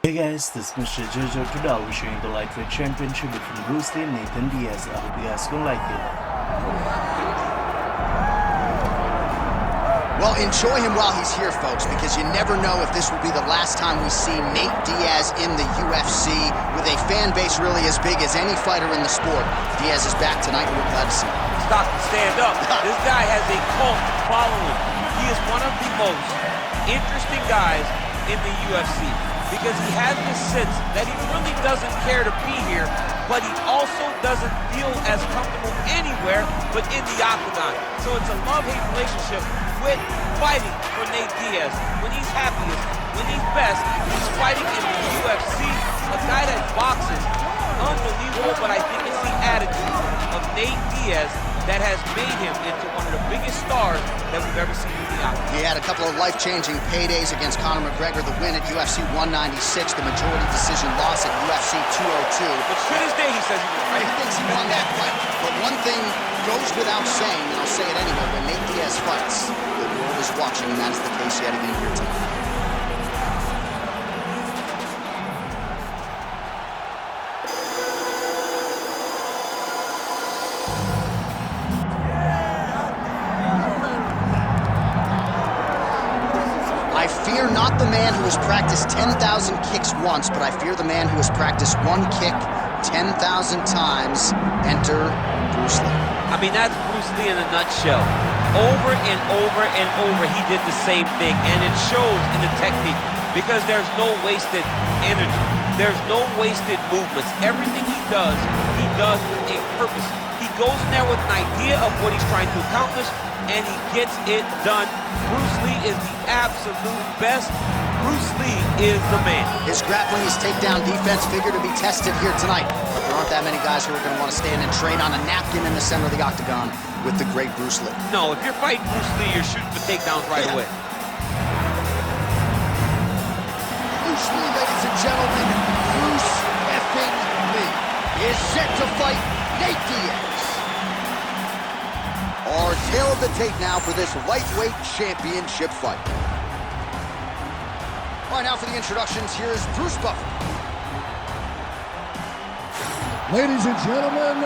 Hey guys, this is Mr. Jojo. Today I'll be showing the lightweight championship between Bruce Lee and Nathan Diaz. I hope you guys gonna like it. Well, enjoy him while he's here, folks, because you never know if this will be the last time we see Nate Diaz in the UFC with a fan base really as big as any fighter in the sport. Diaz is back tonight, and we're glad to see him. Stop and stand up. This guy has a cult following. He is one of the most interesting guys in the UFC because he has this sense that he really doesn't care to be here, but he also doesn't feel as comfortable anywhere but in the octagon. So it's a love-hate relationship with fighting for Nate Diaz. When he's happiest, when he's best, he's fighting in the UFC. A guy that boxes, unbelievable, but I think it's the attitude of Nate Diaz that has made him into one of the biggest stars that we've ever seen in the octagon. He had a couple of life-changing paydays against Conor McGregor, the win at UFC 196, the majority decision loss at UFC 202. But to this day, he says he won, right? He thinks he won that fight. But one thing goes without saying, and I'll say it anyway, when Nate Diaz fights, the world is watching, and that is the case yet again here tonight. I fear not the man who has practiced 10,000 kicks once, but I fear the man who has practiced one kick 10,000 times. Enter Bruce Lee. I mean, that's Bruce Lee in a nutshell. Over and over and over, he did the same thing, and it shows in the technique because there's no wasted energy. There's no wasted movements. Everything he does with a purpose. He goes in there with an idea of what he's trying to accomplish, and he gets it done. Bruce Lee is the absolute best. Bruce Lee is the man. His grappling, his takedown defense figure to be tested here tonight. But there aren't that many guys who are going to want to stand and train on a napkin in the center of the octagon with the great Bruce Lee. No, if you're fighting Bruce Lee, you're shooting for takedowns right away. Bruce Lee, ladies and gentlemen, Bruce effing Lee is set to fight Nate Diaz. Our tail of the tape now for this lightweight championship fight. All right, now for the introductions, here's Bruce Buffer. Ladies and gentlemen,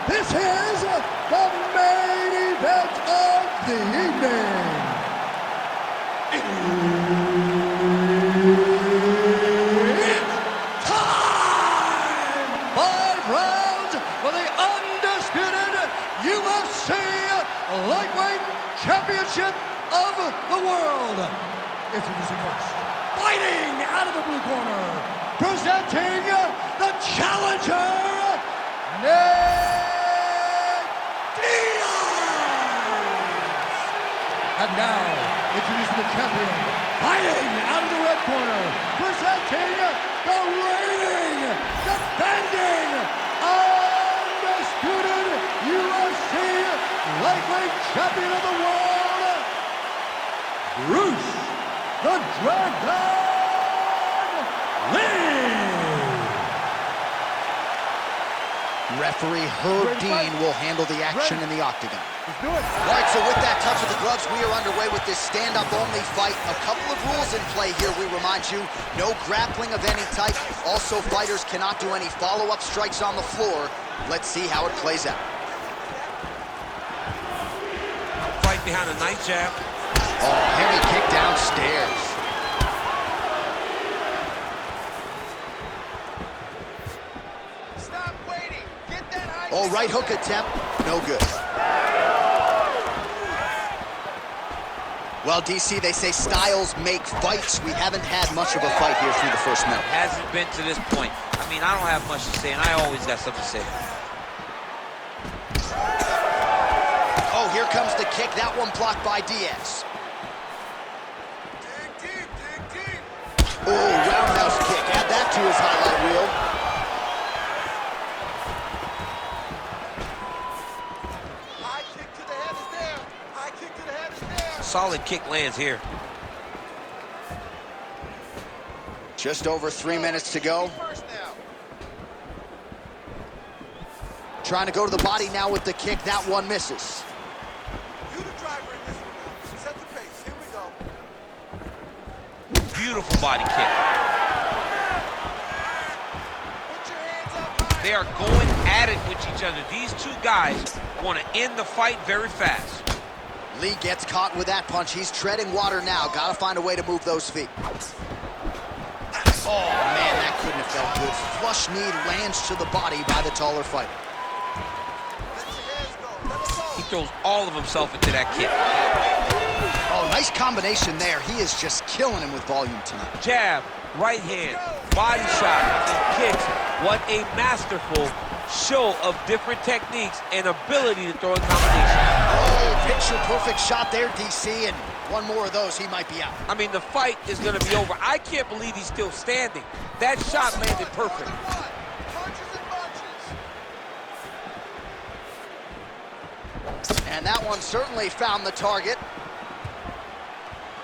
this is the main event of the evening. It's time! 5 rounds for the undisputed UFC Lightweight Championship of the world. Introducing first, fighting out of the blue corner, presenting the challenger, Nate Diaz. And now, introducing the champion, fighting out of the red corner, presenting the reigning, defending, undisputed UFC Lightweight Champion of the world, Bruce the Dragon Lee. Referee Herb Dean will handle the action in the octagon. All right, so with that touch of the gloves, we are underway with this stand-up only fight. A couple of rules in play here, we remind you. No grappling of any type. Also, fighters cannot do any follow-up strikes on the floor. Let's see how it plays out. Fight behind a nice jab. Oh, heavy kick downstairs. Stop waiting. Get that high. Oh, right hook attempt. No good. Well, DC, they say styles make fights. We haven't had much of a fight here through the first minute. Hasn't been to this point. I mean, I don't have much to say, and I always got something to say. Oh, here comes the kick. That one blocked by Diaz. Dig deep, dig deep. Oh, roundhouse kick. Add that to his highlight reel. High kick to the head is there. High kick to the head is there. Solid kick lands here. Just over 3 minutes to go. First now. Trying to go to the body now with the kick. That one misses. You the driver in this one now. Set the pace. Here we go. Beautiful body kick. are going at it with each other. These two guys want to end the fight very fast. Lee gets caught with that punch. He's treading water now. Got to find a way to move those feet. Oh, man, that couldn't have felt good. Flush knee lands to the body by the taller fighter. He throws all of himself into that kick. Oh, nice combination there. He is just killing him with volume tonight. Jab, right hand, body shot, and kicks. What a masterful show of different techniques and ability to throw in combination. Oh, picture-perfect shot there, DC, and one more of those, he might be out. I mean, the fight is going to be over. I can't believe he's still standing. That shot landed perfect. And that one certainly found the target.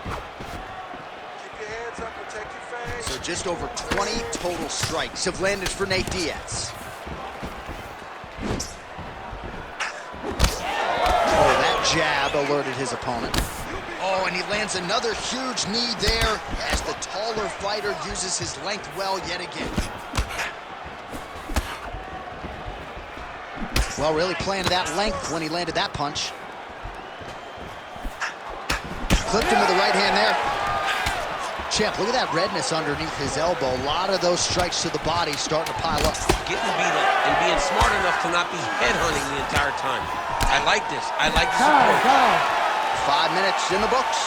Keep your hands up, protect your face. So just over 20 total strikes have landed for Nate Diaz. Oh, that jab alerted his opponent. Oh, and he lands another huge knee there as the taller fighter uses his length well yet again. Well, really playing to that length when he landed that punch. Clipped him with the right hand there. Champ, look at that redness underneath his elbow. A lot of those strikes to the body starting to pile up. Getting beat up and being smart enough to not be headhunting the entire time. I like this. I like this approach. 5 minutes in the books.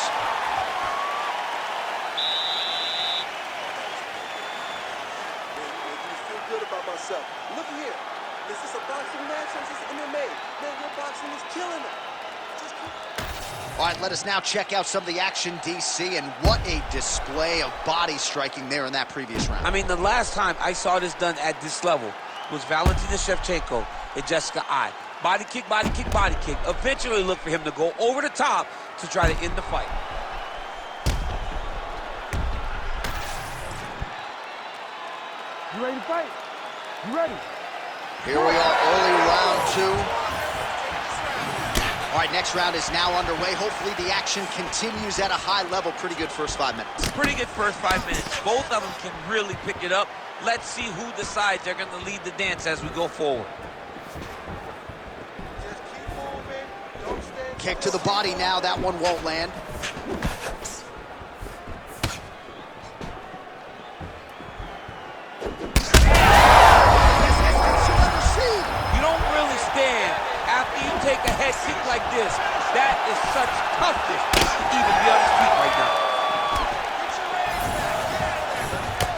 Making me feel good about myself. Look here. Is this a boxing match or is this MMA? Man, your boxing is killing it. Just keep... All right, let us now check out some of the action, DC, and what a display of body striking there in that previous round. I mean, the last time I saw this done at this level was Valentina Shevchenko and Jessica Ai. Body kick, body kick, body kick. Eventually look for him to go over the top to try to end the fight. You ready to fight? You ready? Here we are, early round 2. All right, next round is now underway. Hopefully the action continues at a high level. Pretty good first 5 minutes. Pretty good first 5 minutes. Both of them can really pick it up. Let's see who decides they're going to lead the dance as we go forward. Just keep moving. Don't stand... Kick to the body now. That one won't land. You don't really stand after you take a head kick like this. That is such toughness to even be on his feet right now.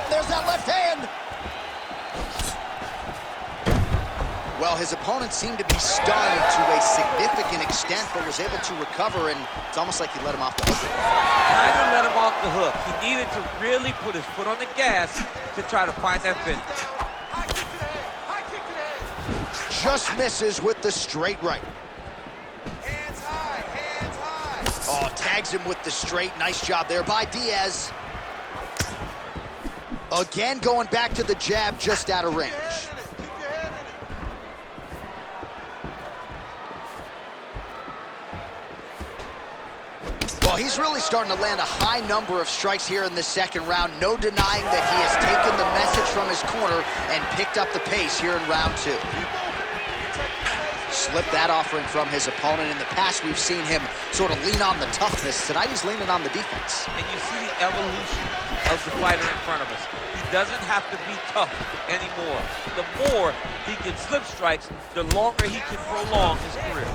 There's that left hand. Well, his opponent seemed to be stunned to a significant extent, but was able to recover, and it's almost like he let him off the hook. Kind of let him off the hook. He needed to really put his foot on the gas to try to find that finish. High kick to the head. High kick to the head. Just misses with the straight right. Hands high. Hands high. Oh, tags him with the straight. Nice job there by Diaz. Again, going back to the jab just out of range. Keep your head in it. Well, he's really starting to land a high number of strikes here in this second round. No denying that he has taken the message from his corner and picked up the pace here in round 2. Slipped that offering from his opponent. In the past, we've seen him sort of lean on the toughness. Tonight, he's leaning on the defense. And you see the evolution of the fighter in front of us. He doesn't have to be tough anymore. The more he can slip strikes, the longer he can prolong his career.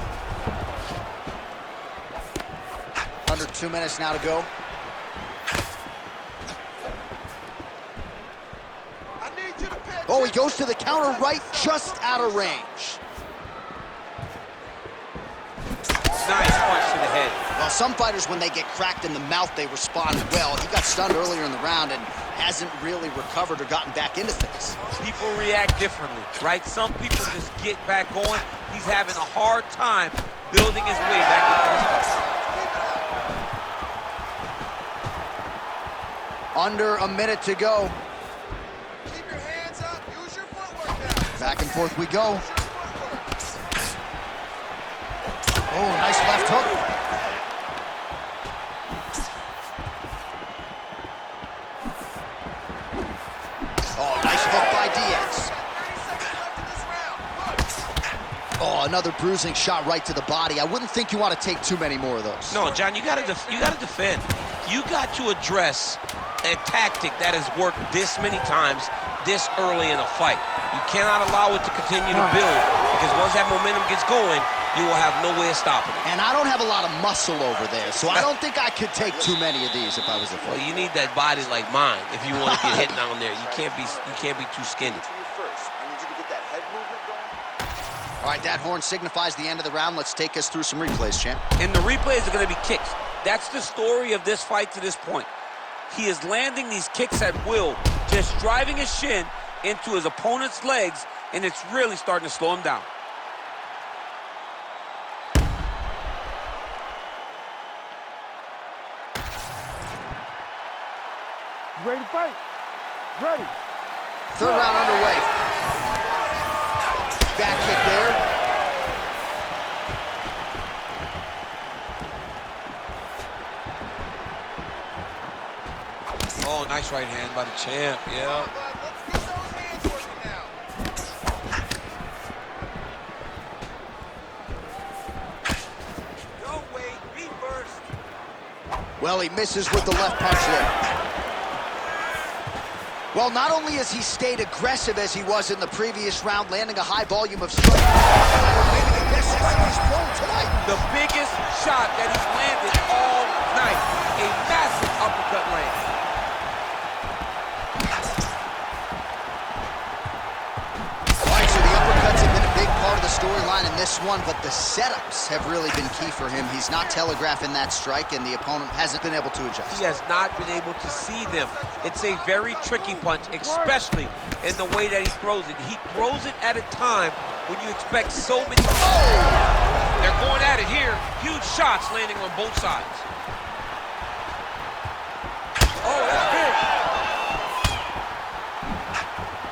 Under 2 minutes now to go. I need you to pay Oh, he goes to the counter right, just out of range. Nice punch to the head. Well, some fighters, when they get cracked in the mouth, they respond well. He got stunned earlier in the round and hasn't really recovered or gotten back into things. People react differently, right? Some people just get back on. He's having a hard time building his way back into this fight. Under a minute to go. Keep your hands up. Use your footwork now. Back and forth we go. Oh, nice left hook. Oh, nice hook by Diaz. Oh, another bruising shot right to the body. I wouldn't think you want to take too many more of those. No, John, you gotta defend. You got to address a tactic that has worked this many times this early in a fight. You cannot allow it to continue to build, because once that momentum gets going, you will have no way of stopping it. And I don't have a lot of muscle over there, so I don't think I could take too many of these if I was a fighter. Well, you need that body like mine if you want to get hit down there. You can't be too skinny. All right, that horn signifies the end of the round. Let's take us through some replays, champ. And the replays are going to be kicks. That's the story of this fight to this point. He is landing these kicks at will, just driving his shin into his opponent's legs, and it's really starting to slow him down. Ready to fight? Ready. Third round underway. Back kick there. Oh, nice right hand by the champ, yeah. Don't wait, be first. Well, he misses with the left punch there. Well, not only has he stayed aggressive as he was in the previous round, landing a high volume of strikes, maybe the best strike he's thrown tonight. The biggest shot that he's landed all night. A massive uppercut land. All right, so the uppercuts have been a big part of the storyline in this one, but the setups have really been key for him. He's not telegraphing that strike, and the opponent hasn't been able to adjust. He has not been able to see them. It's a very tricky punch, especially in the way that he throws it. He throws it at a time when you expect so many... Oh! They're going at it here. Huge shots landing on both sides. Oh, that's big.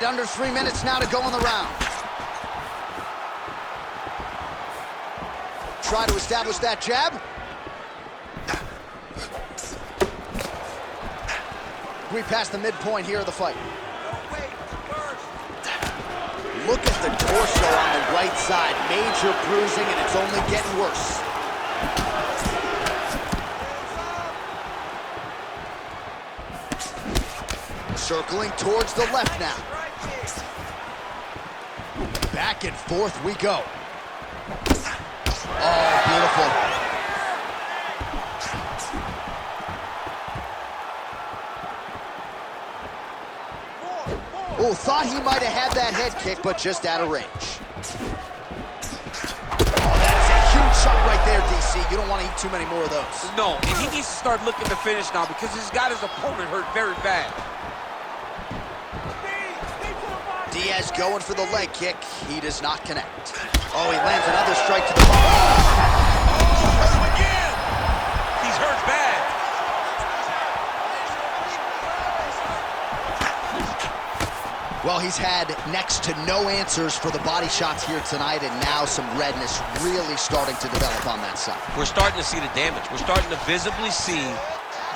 Under 3 minutes now to go in the round. Try to establish that jab. We passed the midpoint here of the fight. Look at the torso on the right side. Major bruising, and it's only getting worse. Circling towards the left now. Back and forth we go. Oh, beautiful. Oh, thought he might have had that head kick, but just out of range. Oh, that is a huge shot right there, DC. You don't want to eat too many more of those. No, and he needs to start looking to finish now because he's got his opponent hurt very bad. Diaz going for the leg kick. He does not connect. Oh, he lands another strike to the body. Oh, again! He's hurt bad. Well, he's had next to no answers for the body shots here tonight, and now some redness really starting to develop on that side. We're starting to see the damage. We're starting to visibly see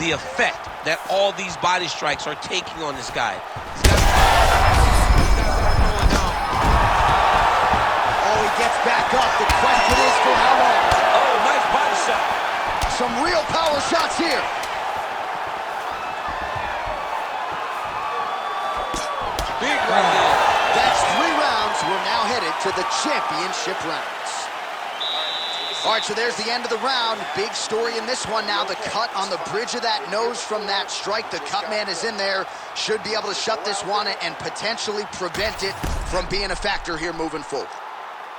the effect that all these body strikes are taking on this guy. Oh, he gets back up. The question is for how long? Oh, nice body shot. Some real power shots here. Big right there. That's 3 rounds. We're now headed to the championship rounds. All right, so there's the end of the round. Big story in this one now. The cut on the bridge of that nose from that strike. The cut man is in there. Should be able to shut this one and potentially prevent it from being a factor here moving forward.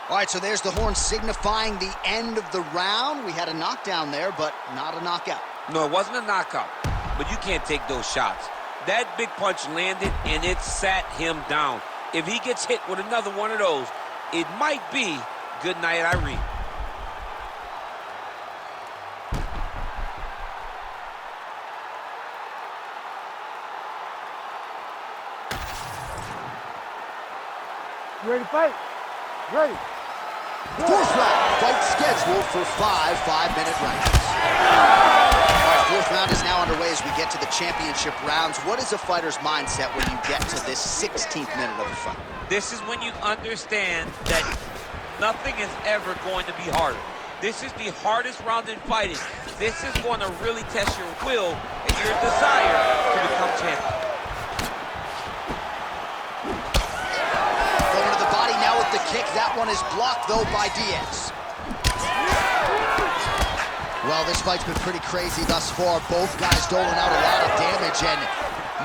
All right, so there's the horn signifying the end of the round. We had a knockdown there, but not a knockout. No, it wasn't a knockout, but you can't take those shots. That big punch landed, and it sat him down. If he gets hit with another one of those, it might be good night, Irene. Ready to fight? Ready. Fourth round, fight scheduled for 5 5-minute rounds. All right, fourth round is now underway as we get to the championship rounds. What is a fighter's mindset when you get to this 16th minute of the fight? This is when you understand that nothing is ever going to be harder. This is the hardest round in fighting. This is going to really test your will and your desire to become champion. Going to the body now with the kick. That one is blocked, though, by Diaz. Well, this fight's been pretty crazy thus far. Both guys doling out a lot of damage, and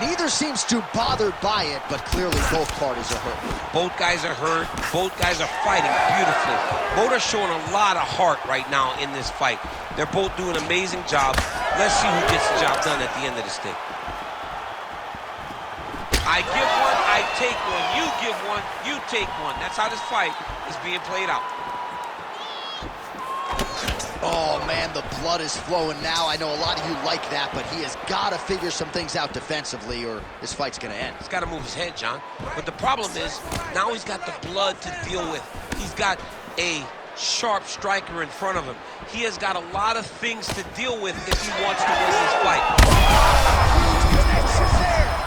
neither seems too bothered by it, but clearly both parties are hurt. Both guys are hurt. Both guys are fighting beautifully. Both are showing a lot of heart right now in this fight. They're both doing an amazing job. Let's see who gets the job done at the end of this thing. I give one, I take one. You give one, you take one. That's how this fight is being played out. Oh, man, the blood is flowing now. I know a lot of you like that, but he has got to figure some things out defensively or this fight's going to end. He's got to move his head, John. But the problem is, now he's got the blood to deal with. He's got a sharp striker in front of him. He has got a lot of things to deal with if he wants to win this fight.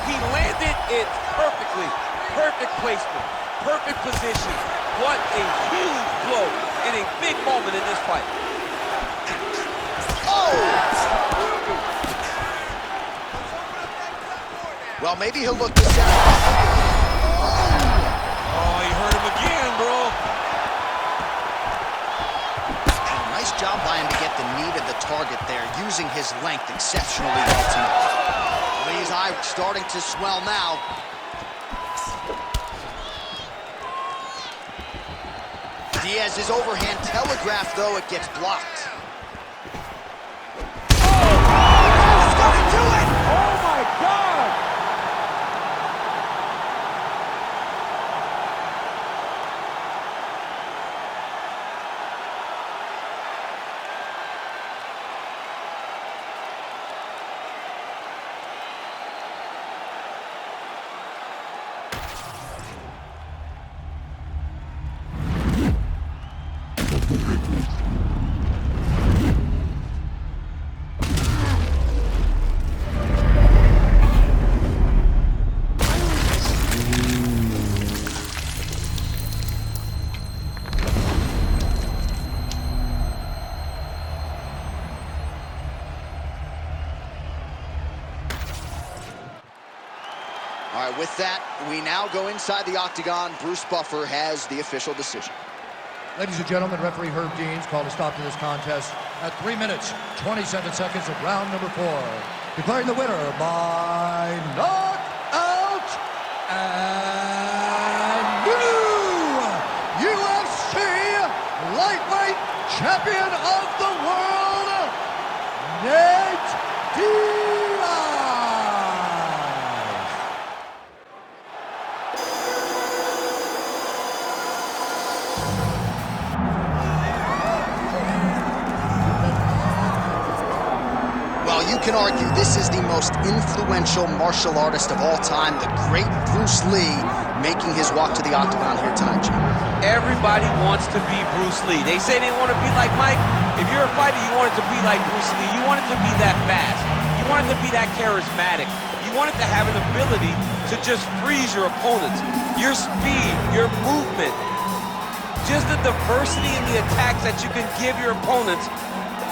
He landed it perfectly. Perfect placement, perfect position. What a huge blow in a big moment in this fight. Well, maybe he'll look to set up. Oh, he hurt him again, bro. Nice job by him to get the knee to the target there, using his length exceptionally well tonight. Lee's eye starting to swell now. Diaz's overhand telegraph, though, it gets blocked. All right, with that, we now go inside the octagon. Bruce Buffer has the official decision. Ladies and gentlemen, referee Herb Deans called a stop to this contest at 3 minutes, 27 seconds of round number 4. Declaring the winner by knockout and new UFC lightweight champion of the world, Nate Diaz. You can argue this is the most influential martial artist of all time, the great Bruce Lee, making his walk to the octagon here tonight, Jim. Everybody wants to be Bruce Lee. They say they want to be like Mike. If you're a fighter, you want it to be like Bruce Lee. You want it to be that fast. You want it to be that charismatic. You want it to have an ability to just freeze your opponents. Your speed, your movement, just the diversity in the attacks that you can give your opponents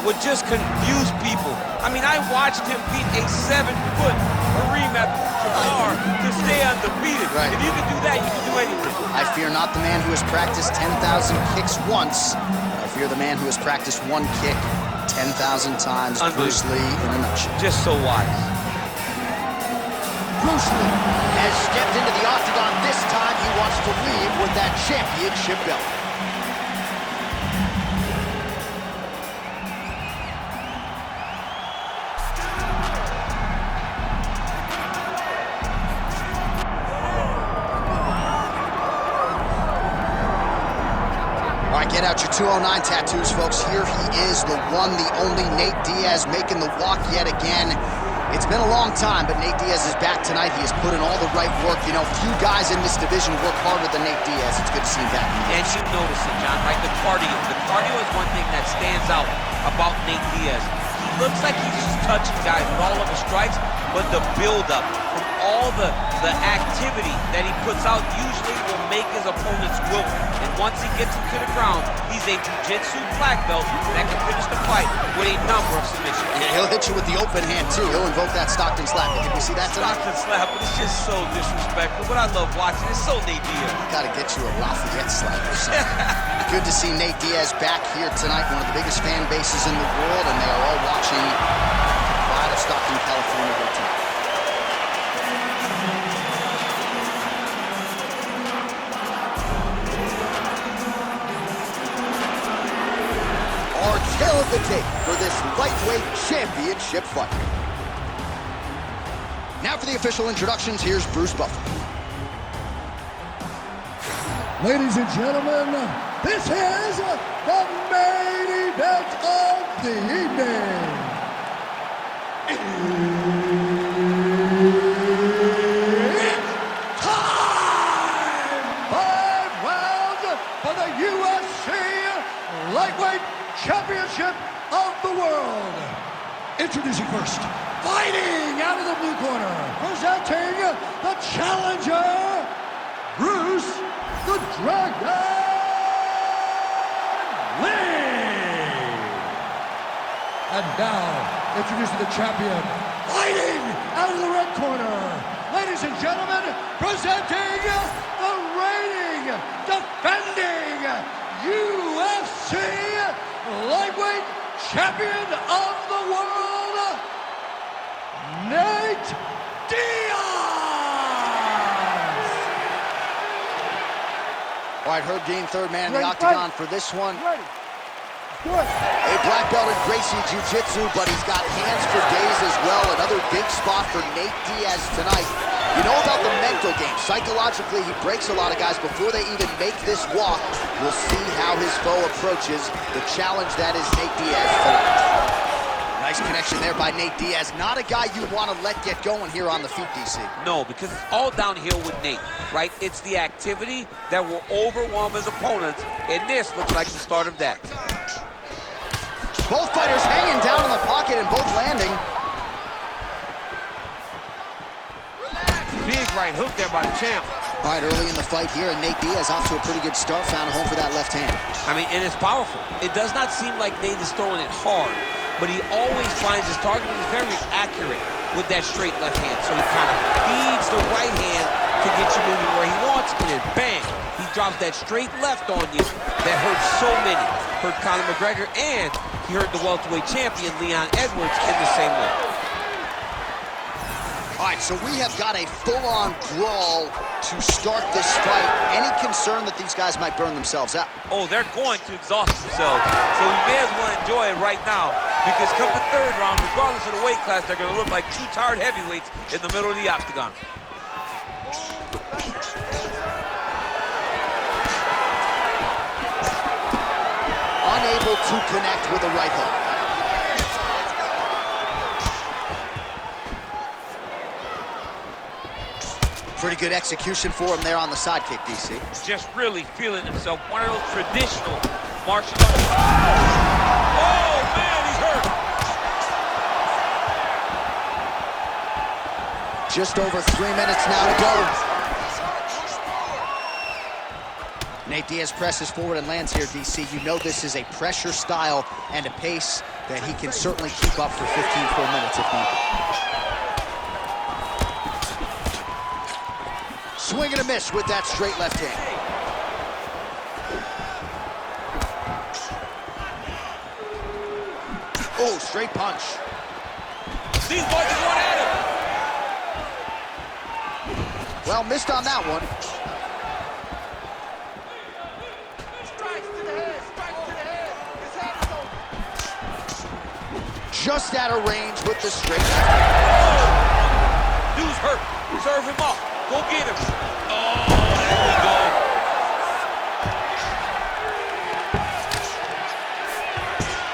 would just confuse people. I mean, I watched him beat a 7-foot Kareem Abdul-Jabbar to stay undefeated. Right. If you can do that, you can do anything. I fear not the man who has practiced 10,000 kicks once. I fear the man who has practiced one kick 10,000 times. Bruce Lee in a nutshell. Just so wise. Bruce Lee has stepped into the octagon. This time he wants to leave with that championship belt. Get out your 209 tattoos, folks. Here he is, the one, the only Nate Diaz, making the walk yet again. It's been a long time, but Nate Diaz is back tonight. He has put in all the right work. You know, few guys in this division work harder than Nate Diaz. It's good to see him back. And you notice it, John, right? The cardio. The cardio is one thing that stands out about Nate Diaz. He looks like he's just touching guys with all of his strikes, but the build-up, from all the activity that he puts out, usually will make his opponents wilt. And once he gets him to the ground, he's a jiu-jitsu black belt that can finish the fight with a number of submissions. Yeah, he'll hit you with the open hand, too. He'll invoke that Stockton slap. Did we see that tonight? Stockton slap, but it's just so disrespectful. But I love watching. It's so Nate Diaz. Gotta get you a Lafayette slap or something. Good to see Nate Diaz back here tonight, one of the biggest fan bases in the world, and they are all watching out of Stockton, California here tonight. Our tail of the tape for this lightweight championship fight. Now for the official introductions, here's Bruce Buffer. Ladies and gentlemen, this is the main event of the evening. It's time! 5 rounds for the UFC Lightweight Championship of the World. Introducing first, fighting out of the blue corner, presenting the challenger, Bruce the Dragon Lee. And now, introducing the champion, fighting out of the red corner. Ladies and gentlemen, presenting the reigning, defending UFC Lightweight Champion of the World, Nate Diaz. All right, Herb Dean, third man in the octagon for this one. Good. A black belt in Gracie Jiu-Jitsu, but he's got hands for days as well. Another big spot for Nate Diaz tonight. You know about the mental game. Psychologically, he breaks a lot of guys before they even make this walk. We'll see how his foe approaches the challenge that is Nate Diaz tonight. Nice connection there by Nate Diaz. Not a guy you want to let get going here on the feet, DC. No, because it's all downhill with Nate, right? It's the activity that will overwhelm his opponents, and this looks like the start of that. Both fighters hanging down in the pocket and both landing. Big right hook there by the champ. All right, early in the fight here, and Nate Diaz off to a pretty good start, found a home for that left hand. I mean, and it's powerful. It does not seem like Nate is throwing it hard, but he always finds his target and is very accurate with that straight left hand. So he kind of feeds the right hand to get you moving where he wants, and then bang, he drops that straight left on you that hurts so many. Hurt Conor McGregor, and he hurt the welterweight champion, Leon Edwards, in the same way. All right, so we have got a full-on brawl to start this fight. Any concern that these guys might burn themselves out? Oh, they're going to exhaust themselves. So we may as well enjoy it right now, because come the third round, regardless of the weight class, they're going to look like two tired heavyweights in the middle of the octagon. Unable to connect with a right hook. Pretty good execution for him there on the side kick, DC. Just really feeling himself. One of those traditional martial arts. Oh, man, he's hurt. Just over 3 minutes now to go. Nate Diaz presses forward and lands here, DC. You know this is a pressure style and a pace that he can certainly keep up for 15 full minutes if needed. Swing and a miss with that straight left hand. Oh, straight punch. These boys are going at him. Well, missed on that one. Strikes to the head, strikes to the head. His head is open. Just out of range with the straight left hand. Dude's hurt. Serve him up. Go get him. Oh, there we go.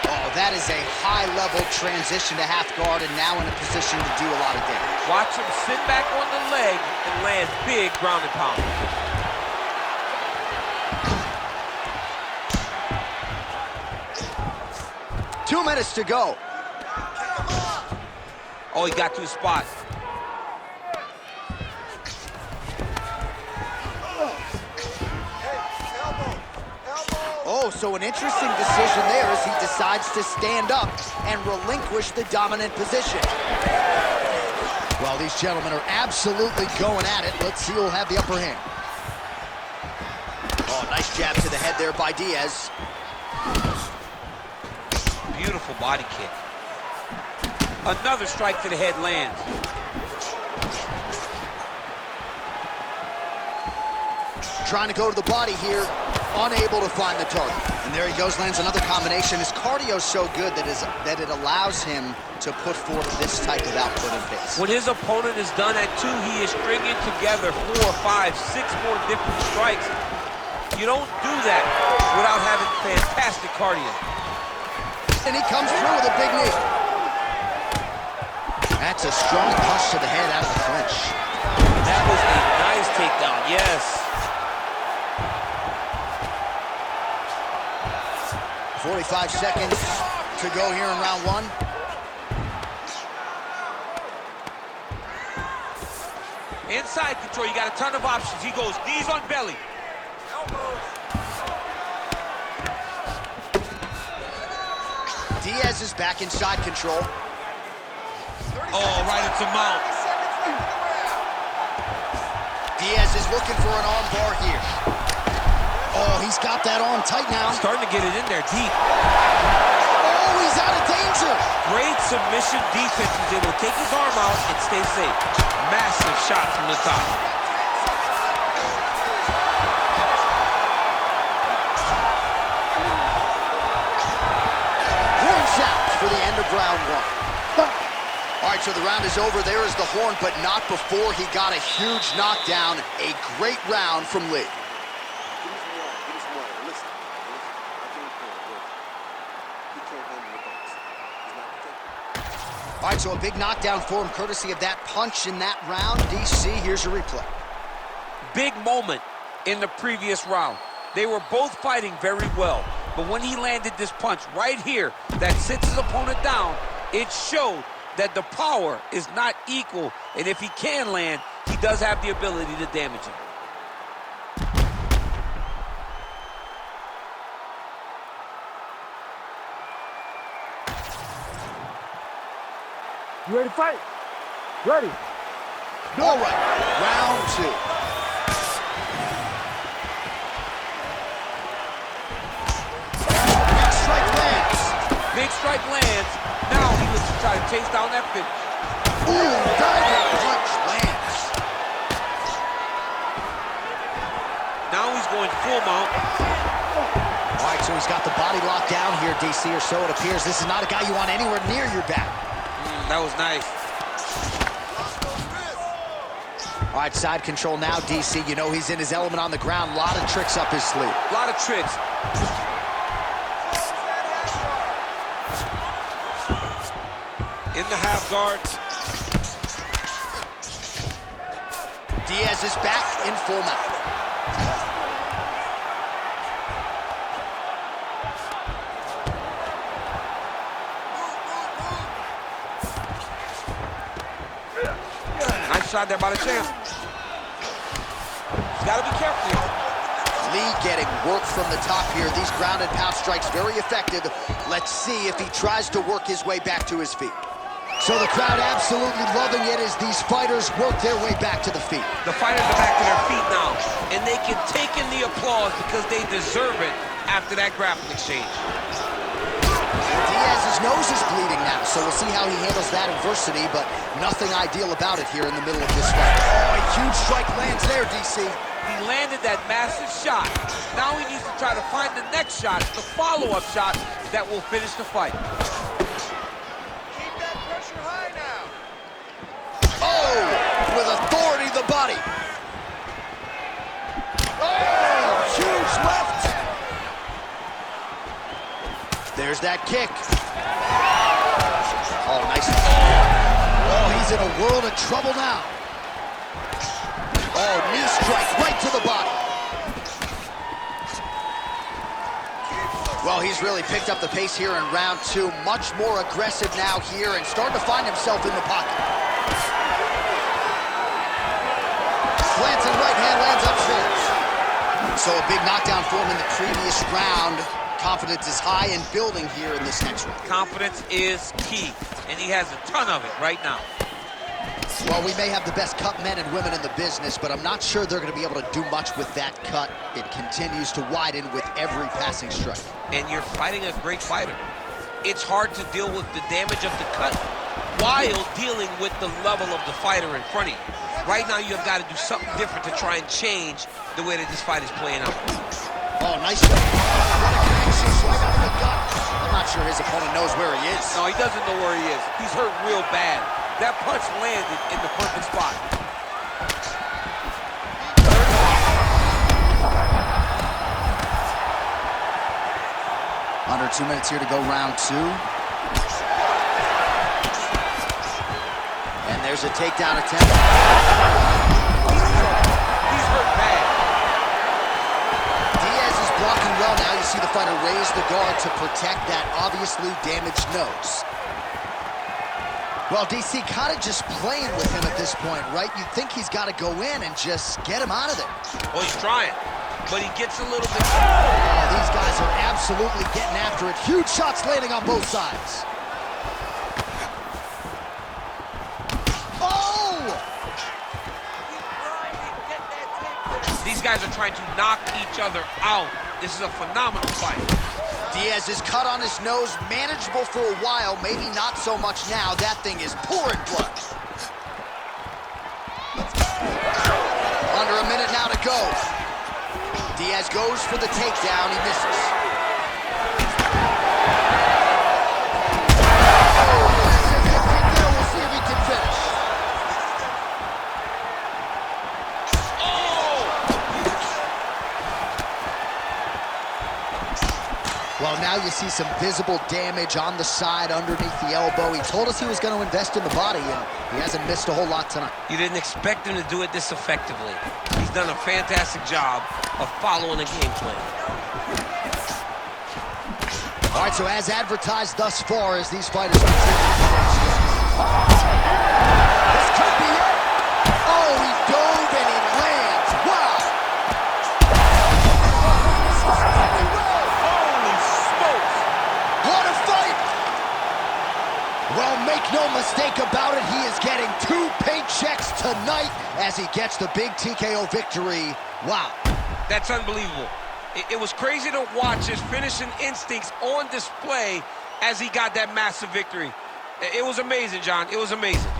Oh, that is a high-level transition to half guard, and now in a position to do a lot of damage. Watch him sit back on the leg and land big ground and pound. 2 minutes to go. Oh, he got to his spot. Oh, so an interesting decision there as he decides to stand up and relinquish the dominant position. Well, these gentlemen are absolutely going at it. Let's see who'll have the upper hand. Oh, nice jab to the head there by Diaz. Beautiful body kick. Another strike to the head lands. Trying to go to the body here, unable to find the target. And there he goes, lands another combination. His cardio's so good that it allows him to put forth this type of output and pace. When his opponent is done at 2, he is stringing together 4, 5, 6 more different strikes. You don't do that without having fantastic cardio. And he comes through with a big knee. That's a strong punch to the head out of the clinch. That was a nice takedown, yes. 45 seconds to go here in round 1. Inside control, you got a ton of options. He goes knees on belly. Diaz is back inside control. Oh, right into mount. Diaz is looking for an arm bar here. Oh, he's got that arm tight now. Starting to get it in there deep. Oh, he's out of danger. Great submission defense. He's able to take his arm out and stay safe. Massive shot from the top. Points out for the end of round 1. All right, so the round is over. There is the horn, but not before he got a huge knockdown. A great round from Lee. All right, so a big knockdown for him, courtesy of that punch in that round. DC, here's your replay. Big moment in the previous round. They were both fighting very well, but when he landed this punch right here that sits his opponent down, it showed that the power is not equal, and if he can land, he does have the ability to damage him. You ready to fight? Ready. All right, round 2. Big strike lands. Big strike lands. Now he looks to try to chase down that finish. Ooh, diving punch lands. Now he's going full mount. All right, so he's got the body locked down here, DC, or so it appears. This is not a guy you want anywhere near your back. That was nice. All right, side control now, DC. You know he's in his element on the ground. A lot of tricks up his sleeve. A lot of tricks. In the half guard. Diaz is back in full mount. Nice shot there by the champ. He's got to be careful here. Lee getting work from the top here. These ground and pound strikes very effective. Let's see if he tries to work his way back to his feet. So the crowd absolutely loving it as these fighters work their way back to the feet. The fighters are back to their feet now, and they can take in the applause because they deserve it after that grappling exchange. Diaz's nose is bleeding now, so we'll see how he handles that adversity, but nothing ideal about it here in the middle of this fight. Oh, a huge strike lands there, DC. He landed that massive shot. Now he needs to try to find the next shot, the follow-up shot that will finish the fight. Keep that pressure high now. Oh, with authority, the body. Oh, huge left. There's that kick. Oh, nice. Oh, he's in a world of trouble now. Oh, knee strike right to the body. Well, he's really picked up the pace here in round 2. Much more aggressive now here and starting to find himself in the pocket. Planting right hand lands upstairs. So a big knockdown for him in the previous round. Confidence is high and building here in this next round. Confidence is key, and he has a ton of it right now. Well, we may have the best cut men and women in the business, but I'm not sure they're going to be able to do much with that cut. It continues to widen with every passing strike. And you're fighting a great fighter. It's hard to deal with the damage of the cut while dealing with the level of the fighter in front of you. Right now, you've got to do something different to try and change the way that this fight is playing out. Oh, nice shot. What a connection, right out of the gut. I'm not sure his opponent knows where he is. No, he doesn't know where he is. He's hurt real bad. That punch landed in the perfect spot. Under 2 minutes here to go, round 2. And there's a takedown attempt. He's hurt bad. Diaz is blocking well now. You see the fighter raise the guard to protect that obviously damaged nose. Well, DC kind of just playing with him at this point, right? You'd think he's got to go in and just get him out of there. Well, he's trying, but he gets a little bit... Oh, these guys are absolutely getting after it. Huge shots landing on both sides. Oh! These guys are trying to knock each other out. This is a phenomenal fight. Diaz is cut on his nose, manageable for a while, maybe not so much now. That thing is pouring blood. Under a minute now to go. Diaz goes for the takedown, he misses. We'll see if he can finish. Well, now you see some visible damage on the side underneath the elbow. He told us he was going to invest in the body, and he hasn't missed a whole lot tonight. You didn't expect him to do it this effectively. He's done a fantastic job of following a game plan. All right, so as advertised thus far, as these fighters continue, this could be it. Oh, he dove and he lands. Wow. What a fight! Well, make no mistake about it, he is getting 2 paychecks tonight as he gets the big TKO victory. Wow. That's unbelievable. It was crazy to watch his finishing instincts on display as he got that massive victory. It was amazing, John. It was amazing.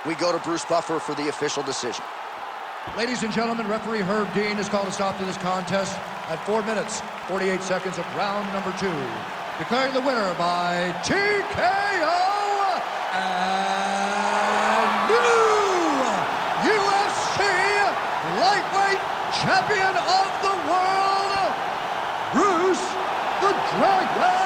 We go to Bruce Buffer for the official decision. Ladies and gentlemen, referee Herb Dean has called a stop to this contest at 4 minutes, 48 seconds of round number 2. Declaring the winner by TKO and new UFC lightweight champion of the world, Bruce the Dragon